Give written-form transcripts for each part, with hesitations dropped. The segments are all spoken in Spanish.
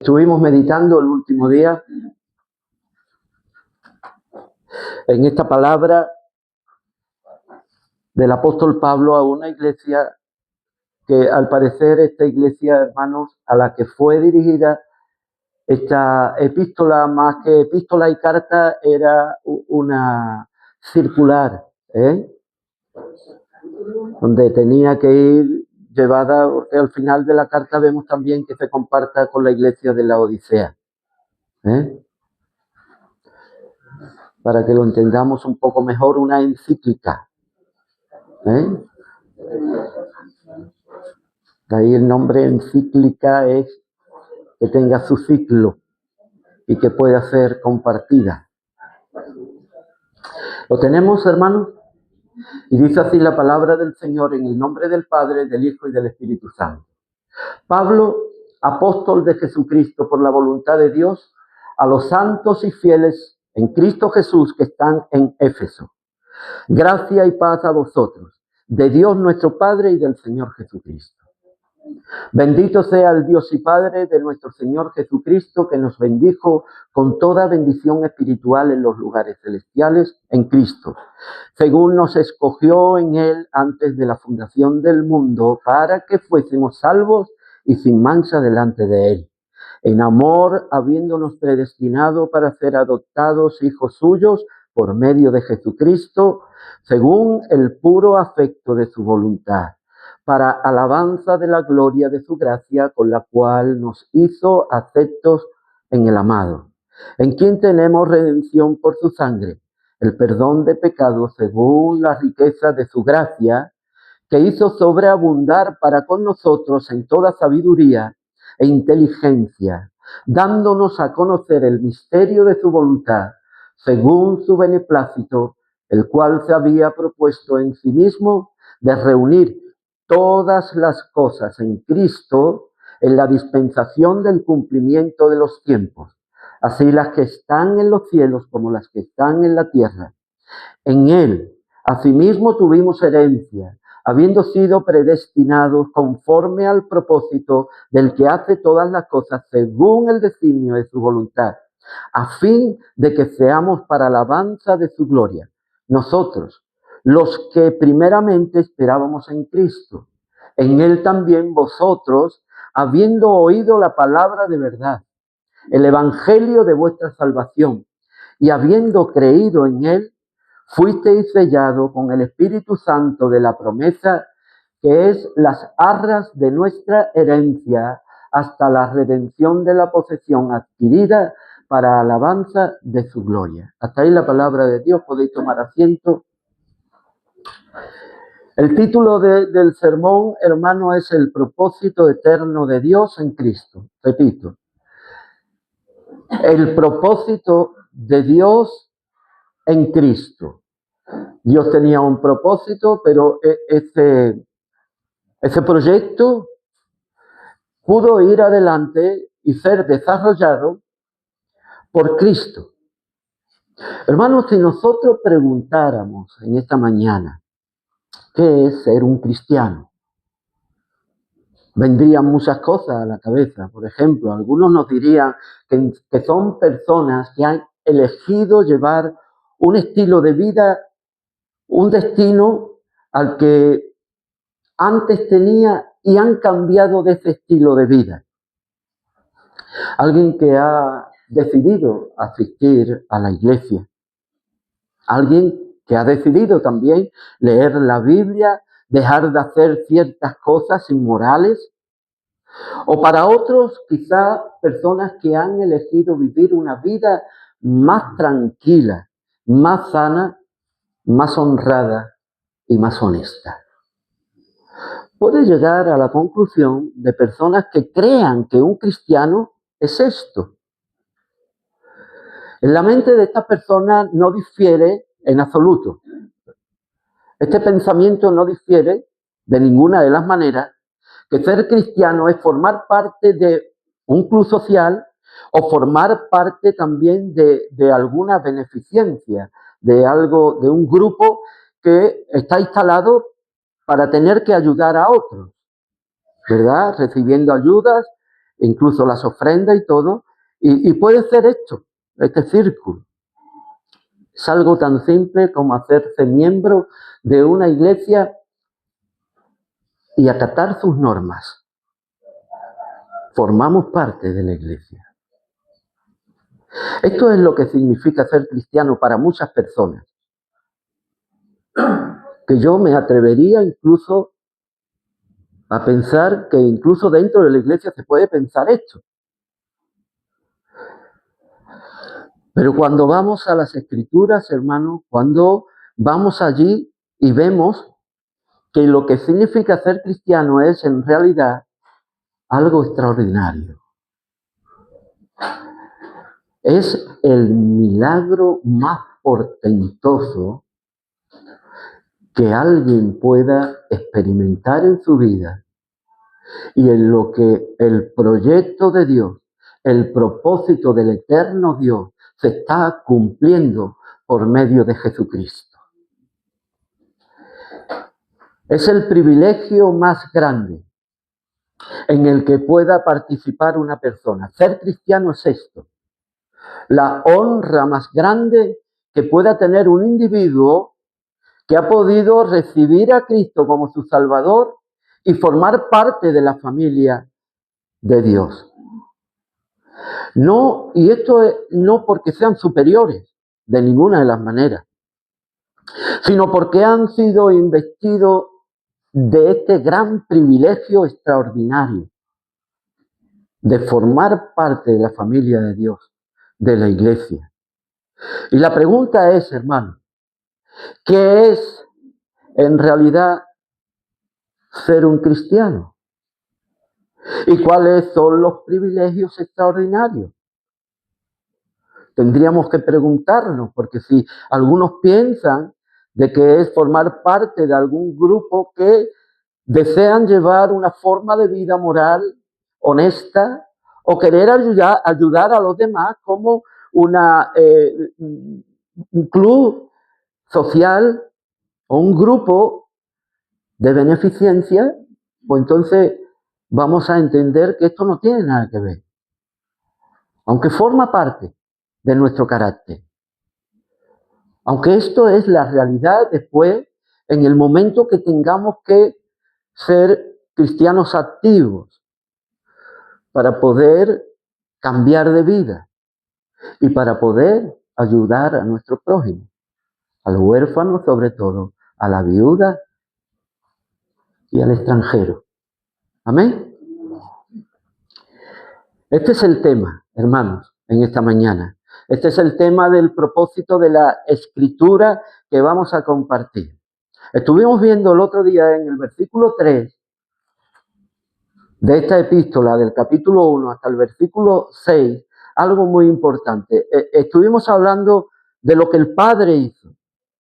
Estuvimos meditando el último día en esta palabra del apóstol Pablo a una iglesia que al parecer esta iglesia, hermanos, a la que fue dirigida esta epístola, más que epístola y carta, era una circular, donde tenía que ir llevada, porque al final de la carta vemos también que se comparta con la iglesia de la Odisea. Para que lo entendamos un poco mejor, una encíclica. De ahí el nombre encíclica es que tenga su ciclo y que pueda ser compartida. ¿Lo tenemos, hermanos? Y dice así la palabra del Señor en el nombre del Padre, del Hijo y del Espíritu Santo. Pablo, apóstol de Jesucristo por la voluntad de Dios, a los santos y fieles en Cristo Jesús que están en Éfeso. Gracia y paz a vosotros, de Dios nuestro Padre y del Señor Jesucristo. Bendito sea el Dios y Padre de nuestro Señor Jesucristo, que nos bendijo con toda bendición espiritual en los lugares celestiales en Cristo, según nos escogió en Él antes de la fundación del mundo, para que fuésemos salvos y sin mancha delante de Él. En amor, habiéndonos predestinado para ser adoptados hijos suyos por medio de Jesucristo, según el puro afecto de su voluntad, para alabanza de la gloria de su gracia, con la cual nos hizo aceptos en el amado, en quien tenemos redención por su sangre, el perdón de pecados según la riqueza de su gracia, que hizo sobreabundar para con nosotros en toda sabiduría e inteligencia, dándonos a conocer el misterio de su voluntad, según su beneplácito, el cual se había propuesto en sí mismo de reunir todas las cosas en Cristo en la dispensación del cumplimiento de los tiempos, así las que están en los cielos como las que están en la tierra. En Él, asimismo, tuvimos herencia, habiendo sido predestinados conforme al propósito del que hace todas las cosas según el designio de su voluntad, a fin de que seamos para alabanza de su gloria, nosotros, los que primeramente esperábamos en Cristo. En Él también vosotros, habiendo oído la palabra de verdad, el evangelio de vuestra salvación, y habiendo creído en Él, fuisteis sellados con el Espíritu Santo de la promesa, que es las arras de nuestra herencia, hasta la redención de la posesión adquirida para alabanza de su gloria. Hasta ahí la palabra de Dios, podéis tomar asiento. El título del sermón, hermano, es el propósito eterno de Dios en Cristo. Repito, el propósito de Dios en Cristo. Dios tenía un propósito, pero ese proyecto pudo ir adelante y ser desarrollado por Cristo. Hermanos, si nosotros preguntáramos en esta mañana, ¿qué es ser un cristiano? Vendrían muchas cosas a la cabeza. Por ejemplo, algunos nos dirían que son personas que han elegido llevar un estilo de vida, un destino al que antes tenía y han cambiado de ese estilo de vida. Alguien que ha decidido asistir a la iglesia. Alguien que ha decidido también leer la Biblia, dejar de hacer ciertas cosas inmorales. O para otros, quizá personas que han elegido vivir una vida más tranquila, más sana, más honrada y más honesta. Puede llegar a la conclusión de personas que crean que un cristiano es esto. En la mente de estas personas no difiere en absoluto. Este pensamiento no difiere de ninguna de las maneras que ser cristiano es formar parte de un club social o formar parte también de alguna beneficencia, de algo, de un grupo que está instalado para tener que ayudar a otros, ¿verdad? Recibiendo ayudas incluso las ofrendas y todo, y puede ser esto, este círculo. Es algo tan simple como hacerse miembro de una iglesia y acatar sus normas. Formamos parte de la iglesia. Esto es lo que significa ser cristiano para muchas personas. Que yo me atrevería incluso a pensar que incluso dentro de la iglesia se puede pensar esto. Pero cuando vamos a las Escrituras, hermanos, cuando vamos allí y vemos que lo que significa ser cristiano es en realidad algo extraordinario. Es el milagro más portentoso que alguien pueda experimentar en su vida y en lo que el proyecto de Dios, el propósito del eterno Dios se está cumpliendo por medio de Jesucristo. Es el privilegio más grande en el que pueda participar una persona. Ser cristiano es esto. La honra más grande que pueda tener un individuo que ha podido recibir a Cristo como su Salvador y formar parte de la familia de Dios. No, y esto es no porque sean superiores de ninguna de las maneras, sino porque han sido investidos de este gran privilegio extraordinario de formar parte de la familia de Dios, de la iglesia. Y la pregunta es, hermano, ¿qué es en realidad ser un cristiano? ¿Y cuáles son los privilegios extraordinarios? Tendríamos que preguntarnos, porque si algunos piensan de que es formar parte de algún grupo que desean llevar una forma de vida moral, honesta, o querer ayudar a los demás como un club social o un grupo de beneficencia, pues entonces vamos a entender que esto no tiene nada que ver, aunque forma parte de nuestro carácter. Aunque esto es la realidad después, en el momento que tengamos que ser cristianos activos para poder cambiar de vida y para poder ayudar a nuestro prójimo, al huérfano sobre todo, a la viuda y al extranjero. Amén. Este es el tema, hermanos, en esta mañana. Este es el tema del propósito de la escritura que vamos a compartir. Estuvimos viendo el otro día en el versículo 3 de esta epístola, del capítulo 1 hasta el versículo 6, algo muy importante. Estuvimos hablando de lo que el Padre hizo,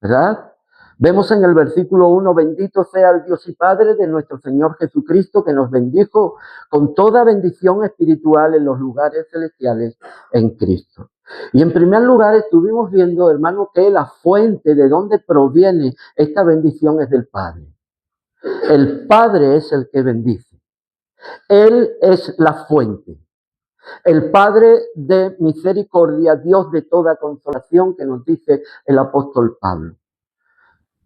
¿verdad? Vemos en el versículo 1, bendito sea el Dios y Padre de nuestro Señor Jesucristo, que nos bendijo con toda bendición espiritual en los lugares celestiales en Cristo. Y en primer lugar estuvimos viendo, hermano, que la fuente de donde proviene esta bendición es del Padre. El Padre es el que bendice. Él es la fuente. El Padre de misericordia, Dios de toda consolación, que nos dice el apóstol Pablo.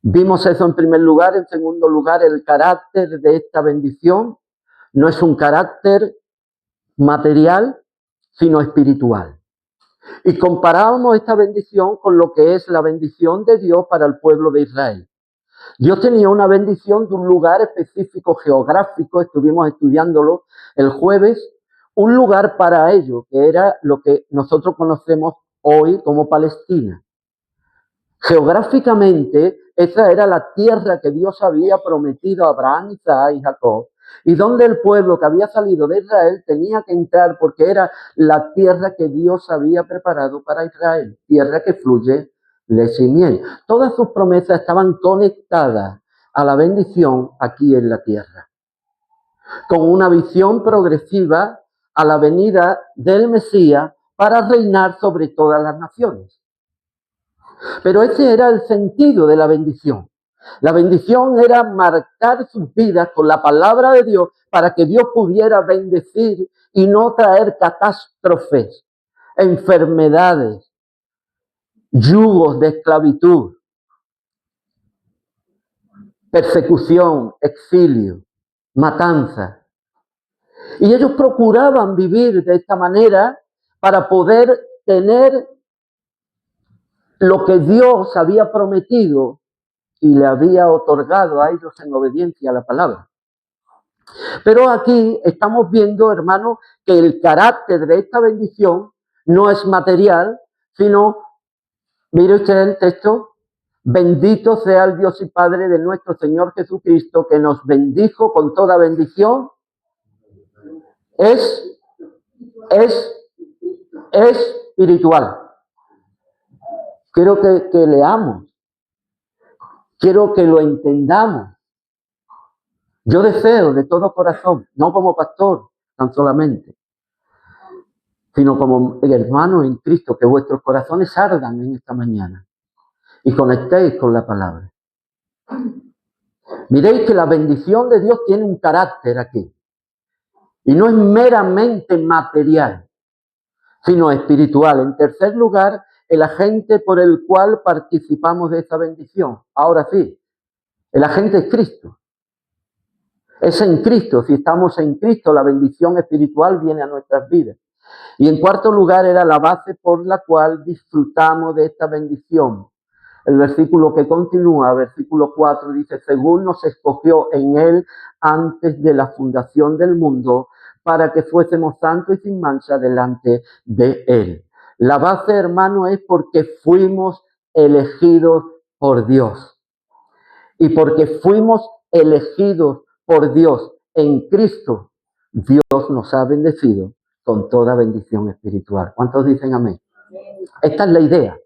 Vimos eso en primer lugar. En segundo lugar, el carácter de esta bendición no es un carácter material, sino espiritual. Y comparábamos esta bendición con lo que es la bendición de Dios para el pueblo de Israel. Dios tenía una bendición de un lugar específico geográfico, estuvimos estudiándolo el jueves, un lugar para ello, que era lo que nosotros conocemos hoy como Palestina. Geográficamente, esa era la tierra que Dios había prometido a Abraham, Isaac y Jacob, y donde el pueblo que había salido de Israel tenía que entrar porque era la tierra que Dios había preparado para Israel, tierra que fluye leche y miel. Todas sus promesas estaban conectadas a la bendición aquí en la tierra, con una visión progresiva a la venida del Mesías para reinar sobre todas las naciones. Pero ese era el sentido de la bendición. La bendición era marcar sus vidas con la palabra de Dios para que Dios pudiera bendecir y no traer catástrofes, enfermedades, yugos de esclavitud, persecución, exilio, matanza. Y ellos procuraban vivir de esta manera para poder tener lo que Dios había prometido y le había otorgado a ellos en obediencia a la palabra. Pero aquí estamos viendo, hermanos, que el carácter de esta bendición no es material, sino, mire usted el texto, bendito sea el Dios y Padre de nuestro Señor Jesucristo, que nos bendijo con toda bendición, es espiritual. Quiero que leamos, quiero que lo entendamos. Yo deseo de todo corazón, no como pastor tan solamente, sino como hermanos en Cristo, que vuestros corazones ardan en esta mañana y conectéis con la palabra. Miréis que la bendición de Dios tiene un carácter aquí. Y no es meramente material, sino espiritual. En tercer lugar, el agente por el cual participamos de esa bendición. Ahora sí, el agente es Cristo. Es en Cristo. Si estamos en Cristo, la bendición espiritual viene a nuestras vidas. Y en cuarto lugar, era la base por la cual disfrutamos de esta bendición. El versículo que continúa, versículo 4, dice, según nos escogió en Él antes de la fundación del mundo, para que fuésemos santos y sin mancha delante de Él. La base, hermano, es porque fuimos elegidos por Dios. Y porque fuimos elegidos por Dios en Cristo, Dios nos ha bendecido con toda bendición espiritual. ¿Cuántos dicen amén? Esta es la idea.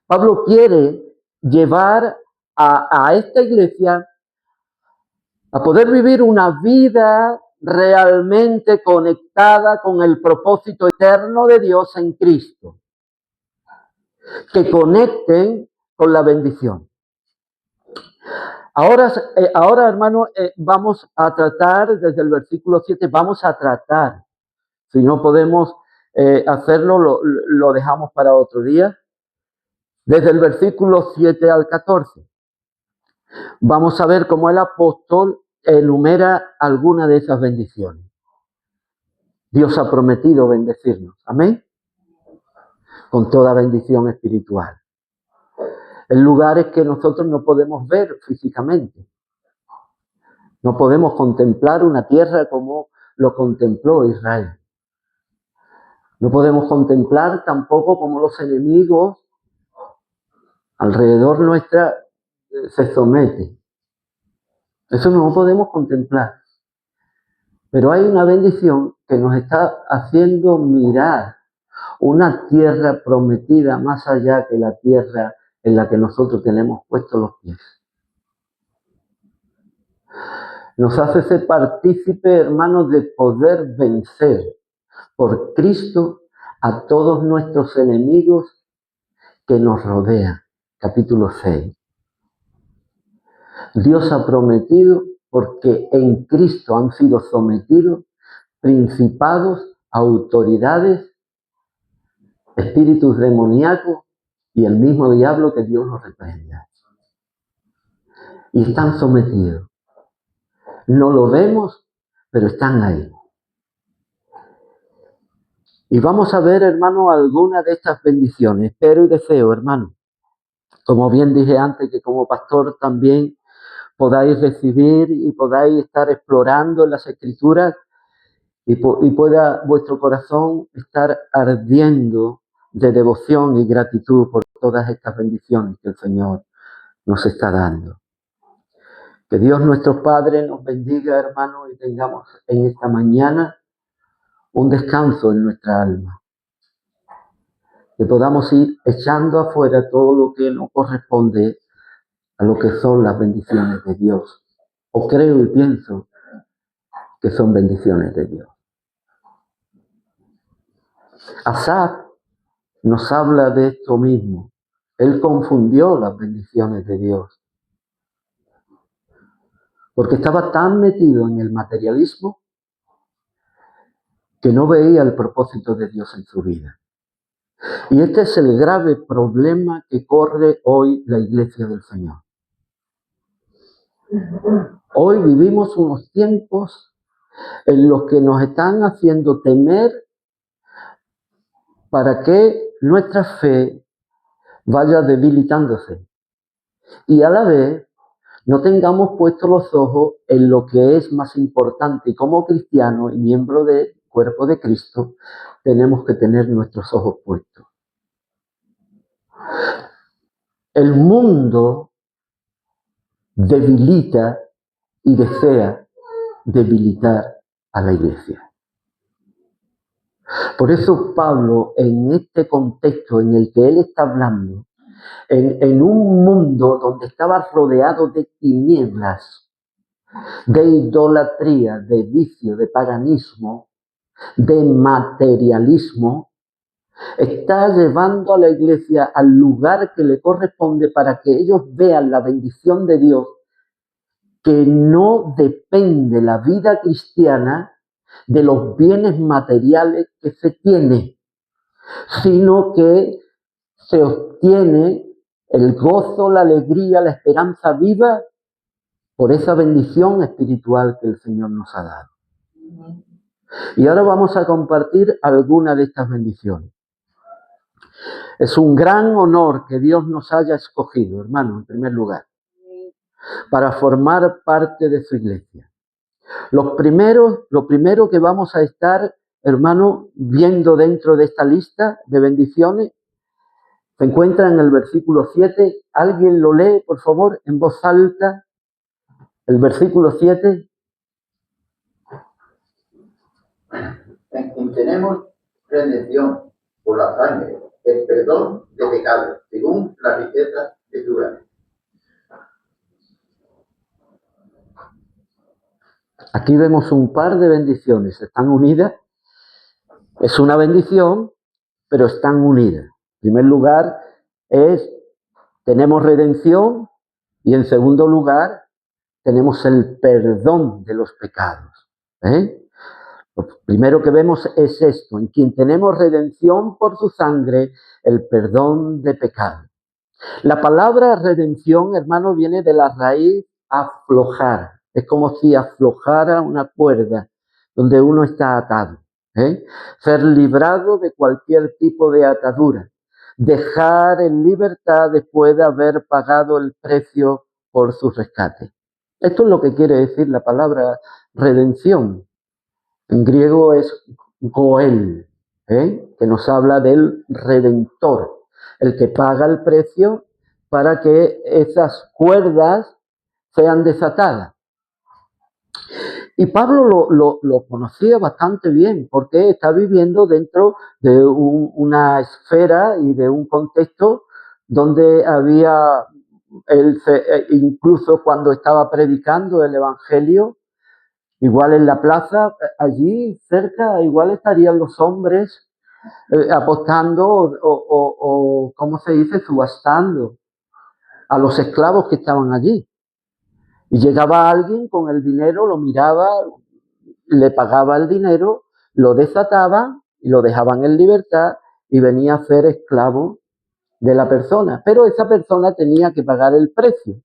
Pablo quiere llevar a esta iglesia a poder vivir una vida realmente conectada con el propósito eterno de Dios en Cristo. Que conecten con la bendición. Ahora hermano, vamos a tratar, desde el versículo 7, vamos a tratar. Si no podemos hacerlo, lo dejamos para otro día. Desde el versículo 7 al 14. Vamos a ver cómo el apóstol enumera alguna de esas bendiciones. Dios ha prometido bendecirnos. Amén. Con toda bendición espiritual. En lugares que nosotros no podemos ver físicamente. No podemos contemplar una tierra como lo contempló Israel. No podemos contemplar tampoco como los enemigos alrededor nuestra se someten. Eso no lo podemos contemplar. Pero hay una bendición que nos está haciendo mirar una tierra prometida más allá que la tierra en la que nosotros tenemos puestos los pies. Nos hace ser partícipe, hermanos, de poder vencer por Cristo a todos nuestros enemigos que nos rodean. Capítulo 6. Dios ha prometido, porque en Cristo han sido sometidos principados, autoridades, espíritus demoníacos y el mismo diablo, que Dios nos reprenda. Y están sometidos. No lo vemos, pero están ahí. Y vamos a ver, hermano, algunas de estas bendiciones. Espero y deseo, hermano, como bien dije antes, que como pastor también podáis recibir y podáis estar explorando en las Escrituras y pueda vuestro corazón estar ardiendo de devoción y gratitud por todas estas bendiciones que el Señor nos está dando. Que Dios nuestro Padre nos bendiga, hermano, y tengamos en esta mañana un descanso en nuestra alma. Que podamos ir echando afuera todo lo que no corresponde a lo que son las bendiciones de Dios. O creo y pienso que son bendiciones de Dios. Asaf nos habla de esto mismo. Él confundió las bendiciones de Dios. porque estaba tan metido en el materialismo que no veía el propósito de Dios en su vida. Y este es el grave problema que corre hoy la Iglesia del Señor. Hoy vivimos unos tiempos en los que nos están haciendo temer para que nuestra fe vaya debilitándose y a la vez no tengamos puestos los ojos en lo que es más importante. Y como cristianos y miembros del cuerpo de Cristo, tenemos que tener nuestros ojos puestos. El mundo debilita y desea debilitar a la iglesia. Por eso Pablo, en este contexto en el que él está hablando, en un mundo donde estaba rodeado de tinieblas, de idolatría, de vicio, de paganismo, de materialismo, está llevando a la iglesia al lugar que le corresponde para que ellos vean la bendición de Dios, que no depende la vida cristiana de los bienes materiales que se tiene, sino que se obtiene el gozo, la alegría, la esperanza viva por esa bendición espiritual que el Señor nos ha dado. Y ahora vamos a compartir algunas de estas bendiciones. Es un gran honor que Dios nos haya escogido, hermano, en primer lugar, para formar parte de su iglesia. Lo primero que vamos a estar, hermano, viendo dentro de esta lista de bendiciones, se encuentra en el versículo 7. ¿Alguien lo lee, por favor, en voz alta? El versículo 7. En quien tenemos redención por la sangre, el perdón de pecados, según la riqueza de su gracia. Aquí vemos un par de bendiciones, están unidas. Es una bendición, pero están unidas. En primer lugar, tenemos redención y en segundo lugar, tenemos el perdón de los pecados. Lo primero que vemos es esto, en quien tenemos redención por su sangre, el perdón de pecado. La palabra redención, hermano, viene de la raíz aflojar. Es como si aflojara una cuerda donde uno está atado. Ser librado de cualquier tipo de atadura. Dejar en libertad después de haber pagado el precio por su rescate. Esto es lo que quiere decir la palabra redención. En griego es goel, que nos habla del redentor, el que paga el precio para que esas cuerdas sean desatadas. Y Pablo lo conocía bastante bien porque está viviendo dentro de una esfera y de un contexto donde había, incluso cuando estaba predicando el Evangelio, igual en la plaza, allí cerca, igual estarían los hombres apostando o, ¿cómo se dice?, subastando a los esclavos que estaban allí. Y llegaba alguien con el dinero, lo miraba, le pagaba el dinero, lo desataban y lo dejaban en libertad y venía a ser esclavo de la persona. Pero esa persona tenía que pagar el precio.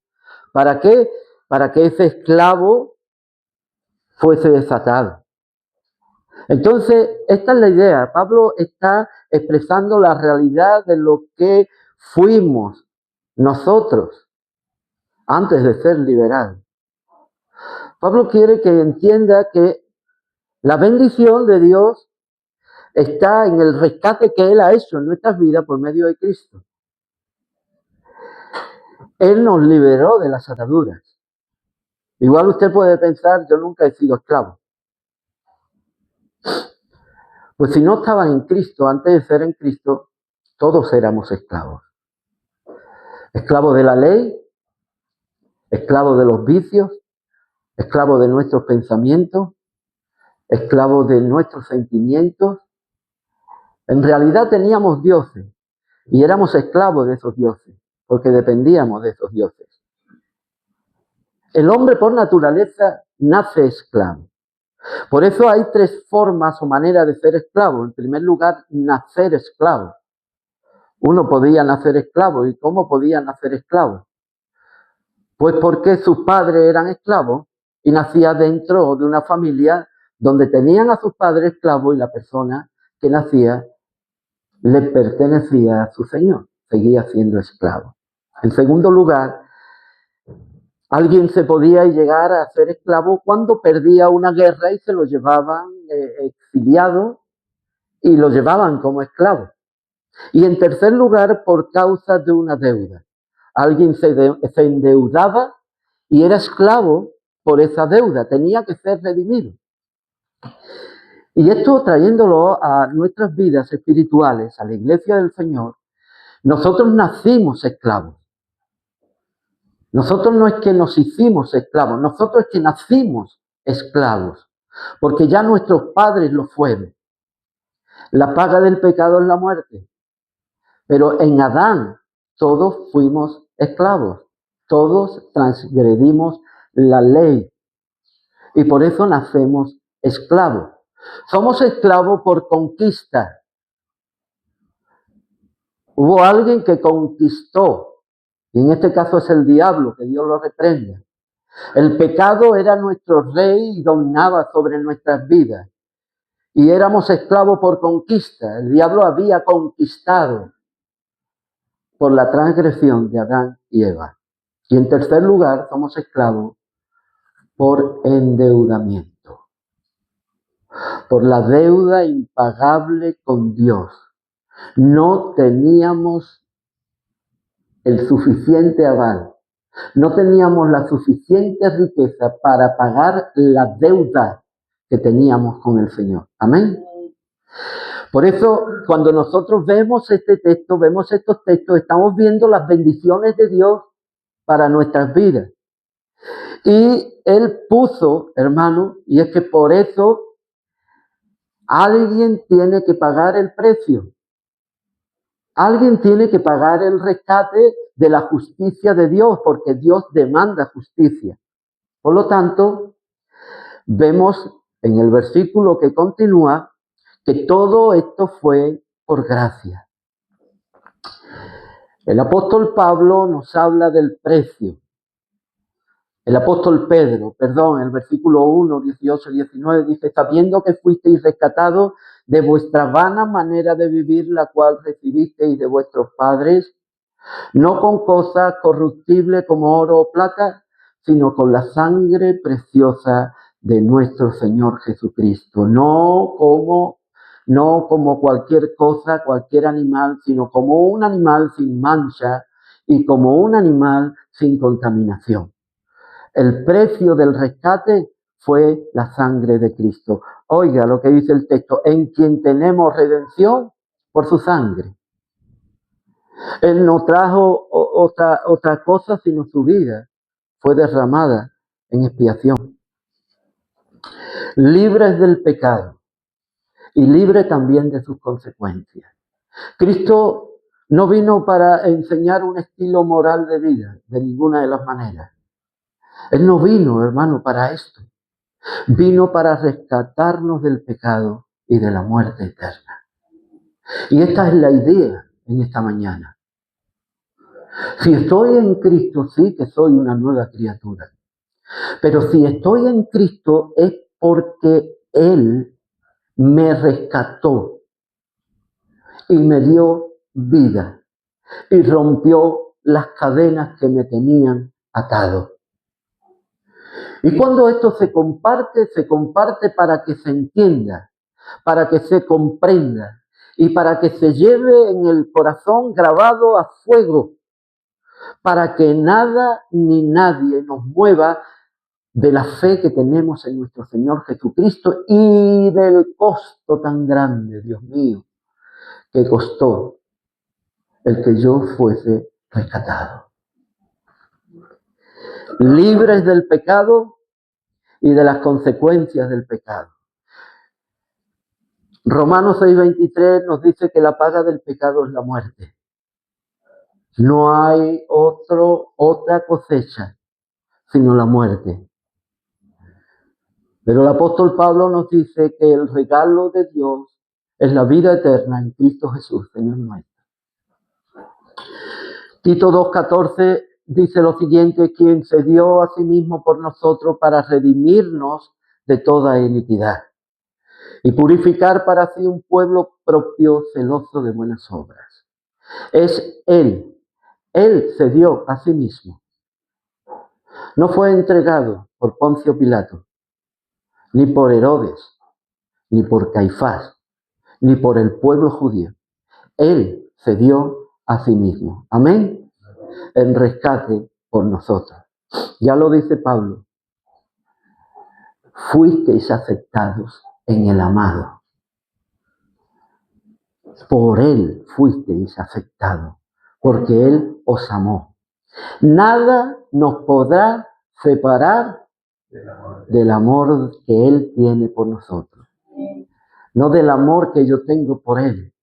¿Para qué? Para que ese esclavo fuese desatado. Entonces, esta es la idea. Pablo está expresando la realidad de lo que fuimos nosotros antes de ser liberados. Pablo quiere que entienda que la bendición de Dios está en el rescate que Él ha hecho en nuestras vidas por medio de Cristo. Él nos liberó de las ataduras. Igual usted puede pensar, yo nunca he sido esclavo. Pues si no estaban en Cristo, antes de ser en Cristo, todos éramos esclavos. Esclavos de la ley, esclavos de los vicios, esclavos de nuestros pensamientos, esclavos de nuestros sentimientos. En realidad teníamos dioses y éramos esclavos de esos dioses, porque dependíamos de esos dioses. El hombre por naturaleza nace esclavo. Por eso hay tres formas o maneras de ser esclavo. En primer lugar, nacer esclavo. Uno podía nacer esclavo. ¿Y cómo podía nacer esclavo? Pues porque sus padres eran esclavos y nacía dentro de una familia donde tenían a sus padres esclavos y la persona que nacía le pertenecía a su señor, seguía siendo esclavo. En segundo lugar, alguien se podía llegar a ser esclavo cuando perdía una guerra y se lo llevaban exiliado y lo llevaban como esclavo. Y en tercer lugar, por causa de una deuda. Alguien se endeudaba y era esclavo por esa deuda, tenía que ser redimido. Y esto trayéndolo a nuestras vidas espirituales, a la iglesia del Señor, nosotros nacimos esclavos. Nosotros no es que nos hicimos esclavos, nosotros es que nacimos esclavos, porque ya nuestros padres lo fueron. La paga del pecado es la muerte, pero en Adán todos fuimos esclavos, todos transgredimos la ley y por eso nacemos esclavos. Somos esclavos por conquista. Hubo alguien que conquistó, y en este caso es el diablo, que Dios lo reprenda. El pecado era nuestro rey y dominaba sobre nuestras vidas. Y éramos esclavos por conquista. El diablo había conquistado por la transgresión de Adán y Eva. Y en tercer lugar, somos esclavos por endeudamiento, por la deuda impagable con Dios. No teníamos el suficiente aval, no teníamos la suficiente riqueza para pagar la deuda que teníamos con el Señor. Amén. Por eso, cuando nosotros vemos este texto, vemos estos textos, estamos viendo las bendiciones de Dios para nuestras vidas. Y Él puso, hermano, y es que por eso alguien tiene que pagar el precio. Alguien tiene que pagar el rescate de la justicia de Dios, porque Dios demanda justicia. Por lo tanto, vemos en el versículo que continúa que todo esto fue por gracia. El apóstol Pablo nos habla del precio. El apóstol Pedro, el versículo 1, 18, 19, dice, sabiendo que fuisteis rescatados de vuestra vana manera de vivir, la cual recibisteis de vuestros padres, no con cosas corruptibles como oro o plata, sino con la sangre preciosa de nuestro Señor Jesucristo. No como cualquier cosa, cualquier animal, sino como un animal sin mancha y como un animal sin contaminación. El precio del rescate fue la sangre de Cristo. Oiga lo que dice el texto, en quien tenemos redención por su sangre. Él no trajo otra cosa sino su vida. Fue derramada en expiación. Libres del pecado y libre también de sus consecuencias. Cristo no vino para enseñar un estilo moral de vida, de ninguna de las maneras. Él no vino, hermano, para esto. Vino para rescatarnos del pecado y de la muerte eterna. Y esta es la idea en esta mañana. Si estoy en Cristo, sí que soy una nueva criatura. Pero si estoy en Cristo es porque Él me rescató y me dio vida y rompió las cadenas que me tenían atado. Y cuando esto se comparte para que se entienda, para que se comprenda y para que se lleve en el corazón grabado a fuego, para que nada ni nadie nos mueva de la fe que tenemos en nuestro Señor Jesucristo y del costo tan grande, Dios mío, que costó el que yo fuese rescatado. Libres del pecado y de las consecuencias del pecado. Romanos 6:23 nos dice que la paga del pecado es la muerte. No hay otra cosecha, sino la muerte. Pero el apóstol Pablo nos dice que el regalo de Dios es la vida eterna en Cristo Jesús, Señor nuestro. Tito 2:14 dice lo siguiente: quien se dio a sí mismo por nosotros para redimirnos de toda iniquidad y purificar para sí un pueblo propio celoso de buenas obras. Es Él se dio a sí mismo. No fue entregado por Poncio Pilato, ni por Herodes, ni por Caifás, ni por el pueblo judío. Él se dio a sí mismo. Amén. En rescate por nosotros. Ya lo dice Pablo. Fuisteis aceptados en el amado. Por Él fuisteis aceptados, porque Él os amó. Nada nos podrá separar del amor que Él tiene por nosotros. No del amor que yo tengo por Él,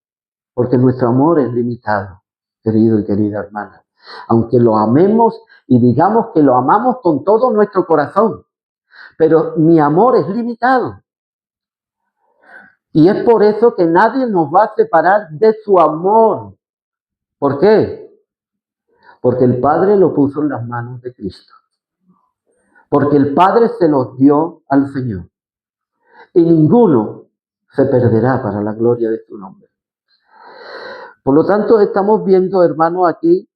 porque nuestro amor es limitado, querido y querida hermana. Aunque lo amemos y digamos que lo amamos con todo nuestro corazón, pero mi amor es limitado. Y es por eso que nadie nos va a separar de su amor. ¿Por qué? Porque el Padre lo puso en las manos de Cristo. Porque el Padre se los dio al Señor. Y ninguno se perderá para la gloria de su nombre. Por lo tanto, estamos viendo, hermanos, aquí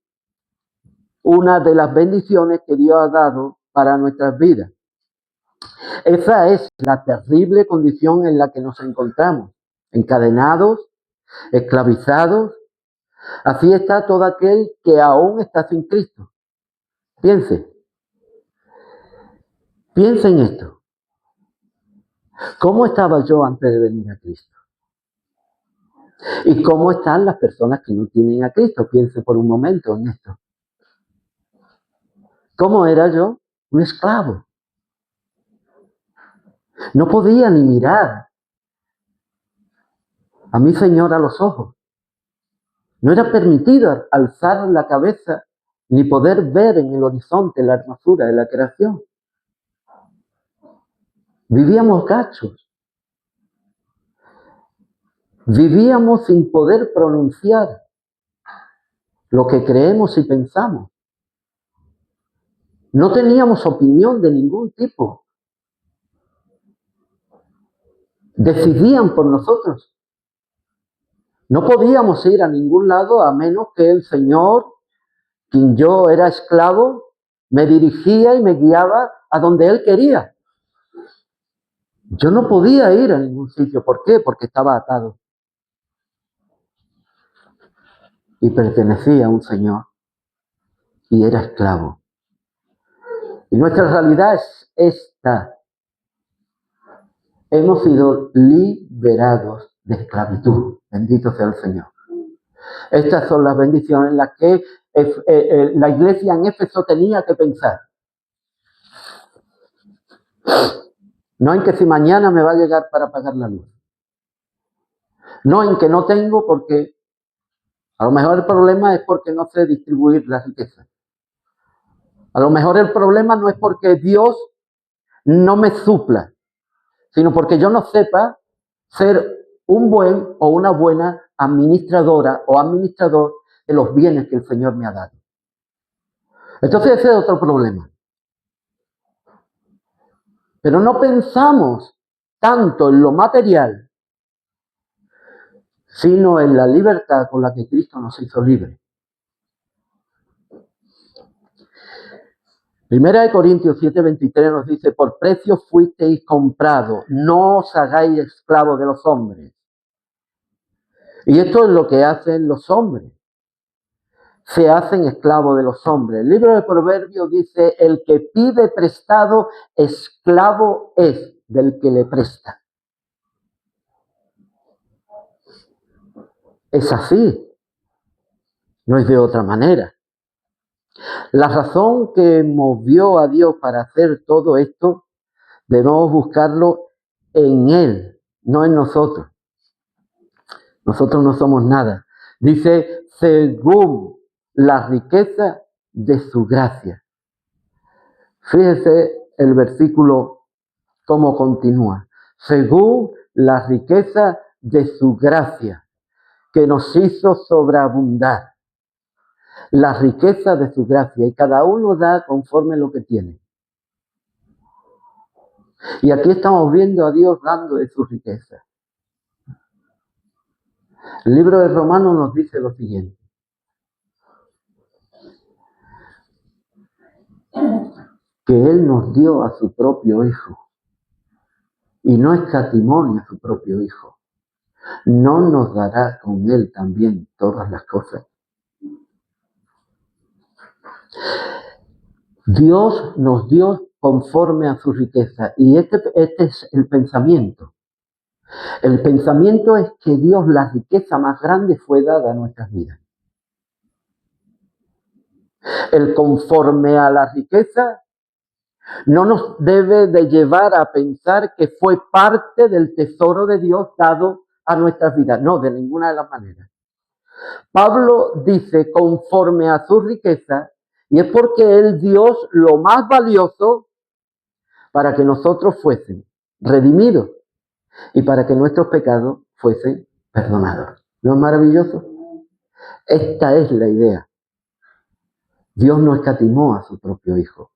una de las bendiciones que Dios ha dado para nuestras vidas. Esa es la terrible condición en la que nos encontramos, encadenados, esclavizados. Así está todo aquel que aún está sin Cristo. Piense en esto. ¿Cómo estaba yo antes de venir a Cristo? ¿Y cómo están las personas que no tienen a Cristo? Piense por un momento en esto. ¿Cómo era yo? Un esclavo. No podía ni mirar a mi Señor a los ojos. No era permitido alzar la cabeza ni poder ver en el horizonte la hermosura de la creación. Vivíamos gachos. Vivíamos sin poder pronunciar lo que creemos y pensamos. No teníamos opinión de ningún tipo. Decidían por nosotros. No podíamos ir a ningún lado a menos que el Señor, quien yo era esclavo, me dirigía y me guiaba a donde Él quería. Yo no podía ir a ningún sitio. ¿Por qué? Porque estaba atado. Y pertenecía a un Señor. Y era esclavo. Y nuestra realidad es esta. Hemos sido liberados de esclavitud. Bendito sea el Señor. Estas son las bendiciones en las que la iglesia en Éfeso tenía que pensar. No en que si mañana me va a llegar para pagar la luz. No en que no tengo porque a lo mejor el problema es porque no sé distribuir la riqueza. A lo mejor el problema no es porque Dios no me supla, sino porque yo no sepa ser un buen o una buena administradora o administrador de los bienes que el Señor me ha dado. Entonces ese es otro problema. Pero no pensamos tanto en lo material, sino en la libertad con la que Cristo nos hizo libres. Primera de Corintios 7:23 nos dice: por precio fuisteis comprados, no os hagáis esclavos de los hombres. Y esto es lo que hacen los hombres. Se hacen esclavos de los hombres. El libro de Proverbios dice: el que pide prestado, esclavo es del que le presta. Es así. No es de otra manera. La razón que movió a Dios para hacer todo esto, debemos buscarlo en Él, no en nosotros. Nosotros no somos nada. Dice, según la riqueza de su gracia. Fíjese el versículo cómo continúa. Según la riqueza de su gracia, que nos hizo sobreabundar. La riqueza de su gracia. Y cada uno da conforme lo que tiene. Y aquí estamos viendo a Dios dando de su riqueza. El libro de Romanos nos dice lo siguiente. Que Él nos dio a su propio Hijo. Y no escatimó a su propio Hijo. ¿No nos dará con Él también todas las cosas? Dios nos dio conforme a su riqueza. Y este es el pensamiento. El pensamiento es que Dios, la riqueza más grande, fue dada a nuestras vidas. El conforme a la riqueza no nos debe de llevar a pensar que fue parte del tesoro de Dios dado a nuestras vidas. No, de ninguna de las maneras. Pablo dice conforme a su riqueza, y es porque Él dio lo más valioso para que nosotros fuésemos redimidos y para que nuestros pecados fuesen perdonados. ¿No es maravilloso? Esta es la idea. Dios no escatimó a su propio Hijo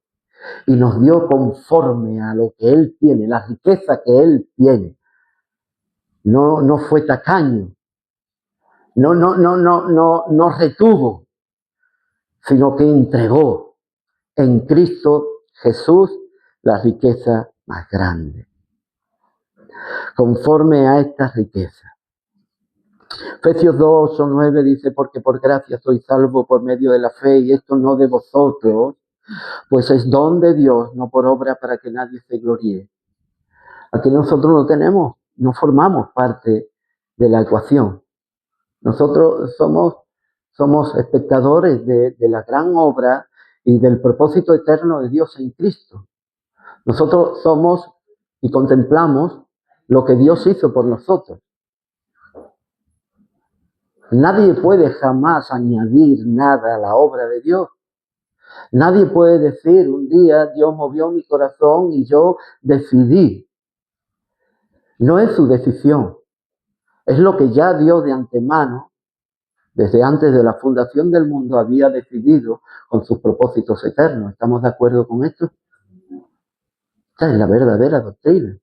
y nos dio conforme a lo que Él tiene, la riqueza que Él tiene. No fue tacaño, no retuvo, sino que entregó en Cristo Jesús la riqueza más grande. Conforme a esta riqueza. Efesios 2, 8, 9 dice, porque por gracia sois salvos por medio de la fe, y esto no de vosotros, pues es don de Dios, no por obra para que nadie se gloríe. Aquí nosotros no formamos parte de la ecuación. Nosotros somos espectadores de la gran obra y del propósito eterno de Dios en Cristo. Nosotros somos y contemplamos lo que Dios hizo por nosotros. Nadie puede jamás añadir nada a la obra de Dios. Nadie puede decir, un día Dios movió mi corazón y yo decidí. No es su decisión. Es lo que ya Dios de antemano, desde antes de la fundación del mundo, había decidido con sus propósitos eternos. ¿Estamos de acuerdo con esto? Esta es la verdadera doctrina.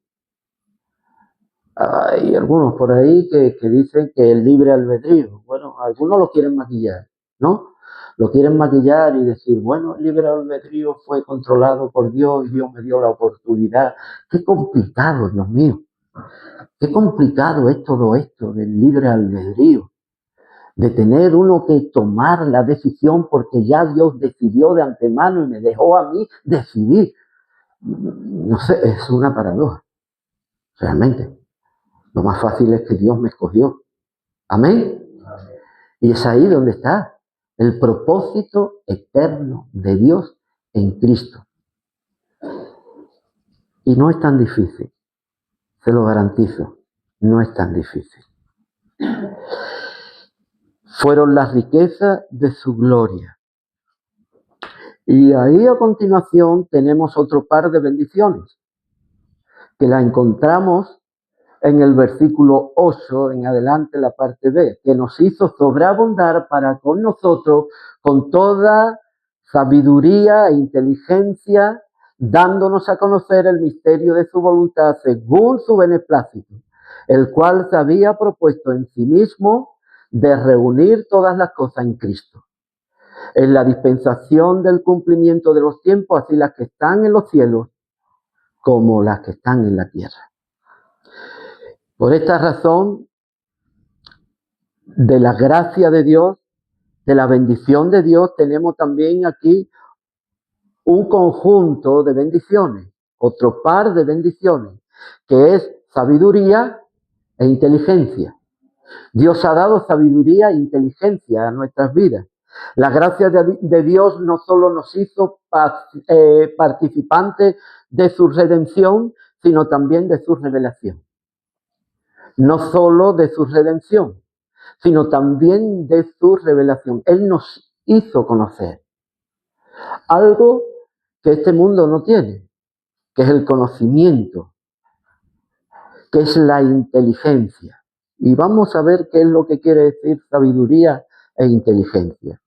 Hay algunos por ahí que dicen que el libre albedrío. Bueno, algunos lo quieren maquillar, ¿no? Lo quieren maquillar y decir, bueno, el libre albedrío fue controlado por Dios y Dios me dio la oportunidad. Qué complicado, Dios mío. Qué complicado es todo esto del libre albedrío. De tener uno que tomar la decisión porque ya Dios decidió de antemano y me dejó a mí decidir. No sé, es una paradoja. Realmente. Lo más fácil es que Dios me escogió. Amén. Y es ahí donde está el propósito eterno de Dios en Cristo. Y no es tan difícil. Se lo garantizo. No es tan difícil. Fueron las riquezas de su gloria. Y ahí a continuación tenemos otro par de bendiciones que la encontramos en el versículo 8 en adelante, la parte B, que nos hizo sobreabundar para con nosotros con toda sabiduría e inteligencia, dándonos a conocer el misterio de su voluntad según su beneplácito, el cual se había propuesto en sí mismo de reunir todas las cosas en Cristo. En la dispensación del cumplimiento de los tiempos, así las que están en los cielos como las que están en la tierra. Por esta razón, de la gracia de Dios, de la bendición de Dios, tenemos también aquí un conjunto de bendiciones, otro par de bendiciones, que es sabiduría e inteligencia. Dios ha dado sabiduría e inteligencia a nuestras vidas. La gracia de Dios no solo nos hizo participantes de su redención, sino también de su revelación. No solo de su redención, sino también de su revelación. Él nos hizo conocer algo que este mundo no tiene, que es el conocimiento, que es la inteligencia. Y vamos a ver qué es lo que quiere decir sabiduría e inteligencia.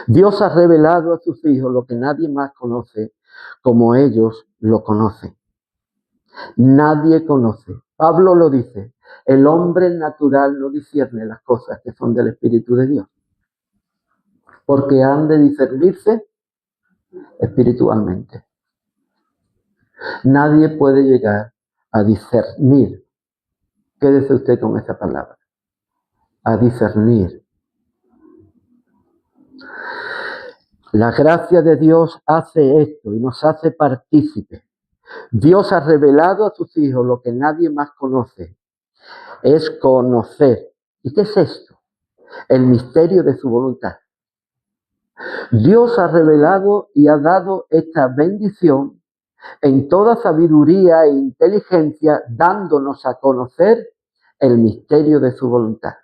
Dios ha revelado a sus hijos lo que nadie más conoce como ellos lo conocen. Nadie conoce. Pablo lo dice, el hombre natural no discierne las cosas que son del Espíritu de Dios, porque han de discernirse espiritualmente. Nadie puede llegar a discernir. Quédese usted con esa palabra. A discernir. La gracia de Dios hace esto y nos hace partícipes. Dios ha revelado a sus hijos lo que nadie más conoce. Es conocer. ¿Y qué es esto? El misterio de su voluntad. Dios ha revelado y ha dado esta bendición en toda sabiduría e inteligencia, dándonos a conocer el misterio de su voluntad.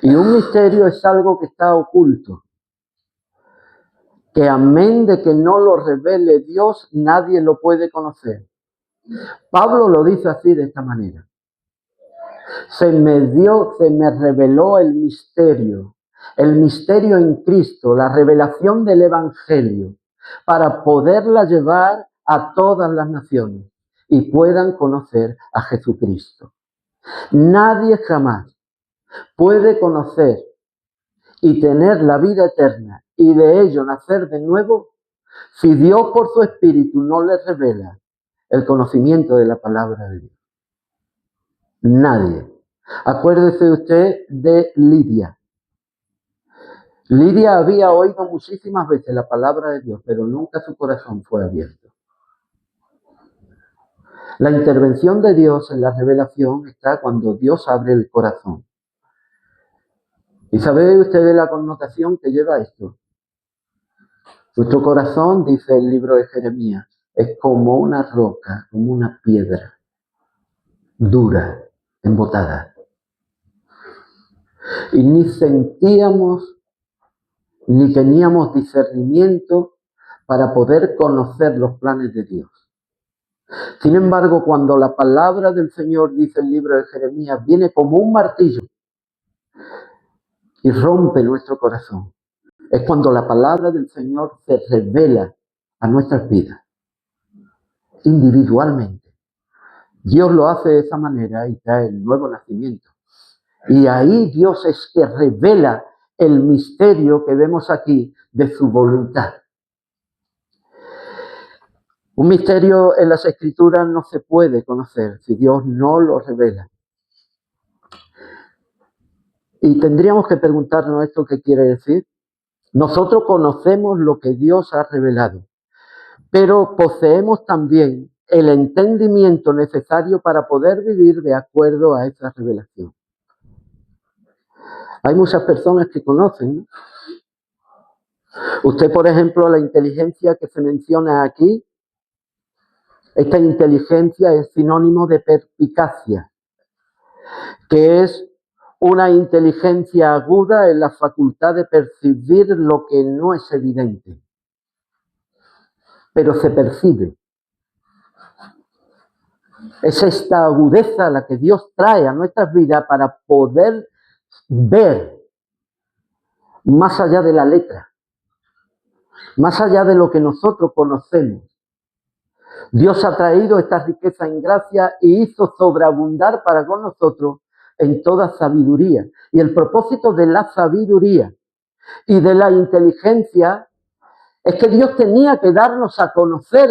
Y un misterio es algo que está oculto, que amén de que no lo revele Dios, nadie lo puede conocer. Pablo lo dice así, de esta manera. Se me reveló el misterio en Cristo, la revelación del Evangelio, para poderla llevar a todas las naciones y puedan conocer a Jesucristo. Nadie jamás puede conocer y tener la vida eterna y de ello nacer de nuevo si Dios por su Espíritu no le revela el conocimiento de la palabra de Dios. Nadie. Acuérdese usted de Lidia. Lidia había oído muchísimas veces la palabra de Dios, pero nunca su corazón fue abierto. La intervención de Dios en la revelación está cuando Dios abre el corazón. ¿Y sabe usted de la connotación que lleva esto? Nuestro corazón, dice el libro de Jeremías, es como una roca, como una piedra dura, embotada. Y ni sentíamos, ni teníamos discernimiento para poder conocer los planes de Dios. Sin embargo, cuando la palabra del Señor, dice el libro de Jeremías, viene como un martillo y rompe nuestro corazón, es cuando la palabra del Señor se revela a nuestras vidas, individualmente. Dios lo hace de esa manera y trae el nuevo nacimiento. Y ahí Dios es que revela el misterio que vemos aquí de su voluntad. Un misterio en las Escrituras no se puede conocer si Dios no lo revela. Y tendríamos que preguntarnos esto qué quiere decir. Nosotros conocemos lo que Dios ha revelado, pero poseemos también el entendimiento necesario para poder vivir de acuerdo a esa revelación. Hay muchas personas que conocen, ¿no? Usted, por ejemplo, la inteligencia que se menciona aquí, esta inteligencia es sinónimo de perspicacia, que es una inteligencia aguda en la facultad de percibir lo que no es evidente, pero se percibe. Es esta agudeza la que Dios trae a nuestras vidas para poder ver más allá de la letra, más allá de lo que nosotros conocemos. Dios ha traído esta riqueza en gracia y hizo sobreabundar para con nosotros en toda sabiduría. Y el propósito de la sabiduría y de la inteligencia es que Dios tenía que darnos a conocer